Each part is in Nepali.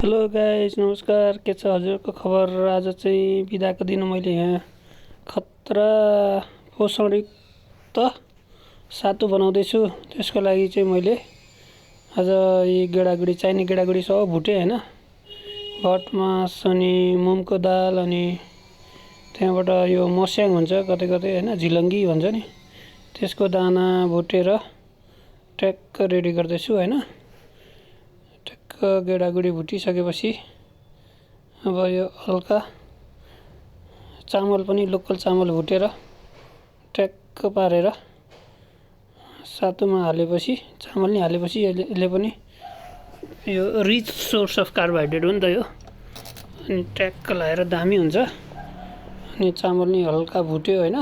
हेलो गाइस, नमस्कार। के छ हजुरको खबर? आज चाहिँ बिदाको दिन मैले यहाँ खतरा पोषणयुक्त सातु बनाउँदैछु। त्यसको लागि चाहिँ मैले आज यी गेडागुडी चाहिने गेडागुडी सब भुटेँ होइन। भटमास अनि मुङको दाल अनि त्यहाँबाट यो मस्याङ हुन्छ कतै कतै होइन, झिलङ्गी भन्छ नि, त्यसको दाना भुटेर ट्याक्क रेडी गर्दैछु होइन। गेडागुडी भुटिसकेपछि अब यो हल्का चामल पनि लोकल चामल भुटेर ट्याक्क पारेर सातुमा हालेपछि, चामल नि हालेपछि यसले पनि यो रिच सोर्स अफ कार्बोहाइड्रेट हो नि त यो, अनि ट्याक्क लाएर दामी हुन्छ। अनि चामल नि हल्का भुट्यो होइन,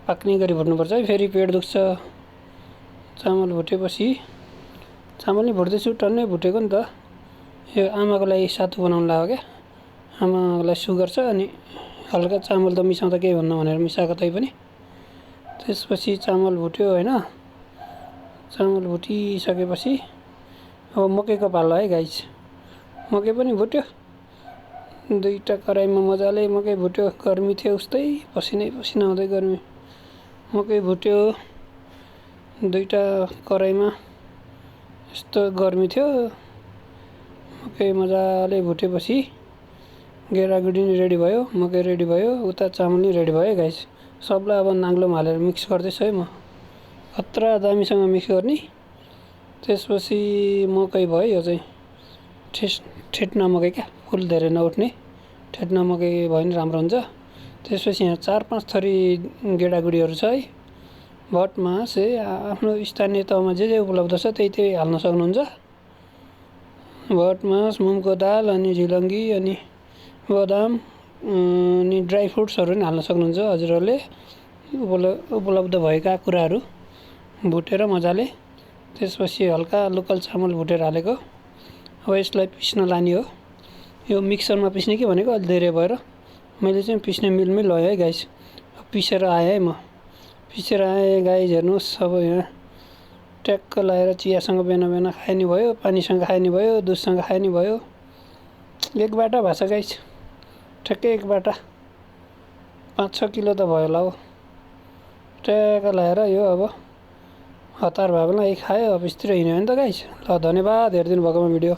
पाक्ने गरी भुट्नुपर्छ है, फेरि पेट दुख्छ। चामल भुटेपछि, चामल नि भुट्दैछु, टन्नै भुटेको नि त। यो आमाको लागि सातु बनाउनु लाग्यो क्या, आमालाई सुगर छ अनि हल्का चामल त मिसाउँदा केही हुन्न भनेर मिसाएको तैपनि। त्यसपछि चामल भुट्यो होइन। चामल भुटिसकेपछि अब मकैको पालो है गाइस। मकै पनि भुट्यो, दुईटा कराईमा मजाले मकै भुट्यो। गर्मी थियो उस्तै, पसिनै पसिना आउँदै गर्मी। मकै भुट्यो दुईटा कराईमा, यस्तो गर्मी थियो। मकै मजाले भुटेपछि गेडागुडी नि रेडी भयो, मकै रेडी भयो, उता चामल नि रेडी भयो गाइस। सबलाई अब नाङ्लोमा हालेर मिक्स गर्दैछु है म, खतरा दामीसँग मिक्स गर्ने। त्यसपछि मकै भयो, यो चाहिँ ठेट्ना मकै क्या, फुल धेरै नउठ्ने ठेट्ना मकै भयो भने राम्रो हुन्छ। त्यसपछि यहाँ 4-5 थरी गेडागुडीहरू छ है। भटमास आफ्नो स्थानीय तहमा जे उपलब्ध छ त्यही हाल्न सक्नुहुन्छ। भटमास, मुङको दाल अनि झिलङ्गी अनि बदाम अनि ड्राई फ्रुट्सहरू पनि हाल्न सक्नुहुन्छ हजुरहरूले। उपलब्ध भएका कुराहरू भुटेर मजाले, त्यसपछि हल्का लोकल चामल भुटेर हालेको। अब यसलाई पिस्न लाने हो। यो मिक्सरमा पिस्ने कि भनेको अलि धेरै भएर मैले चाहिँ पिस्ने मिलमै लगेँ है गाइस। पिसेर आएँ है म, पिसेर आएँ गाइस। हेर्नुहोस् अब यहाँ ट्याक्क लाएर चियासँग बेना खाए नि भयो, पानीसँग खाए नि भयो, दुधसँग खाए नि भयो। एक बाटा भएको छ गाइस, ठ्याक्कै एक बाटा, 5-6 किलो त भयो होला हो। ट्याक्क लाएर यो अब हतार भयो भने खायो, अफिसतिर हिँड्यो भने त गाइस। ल धन्यवाद हेरिदिनु भएकोमा भिडियो।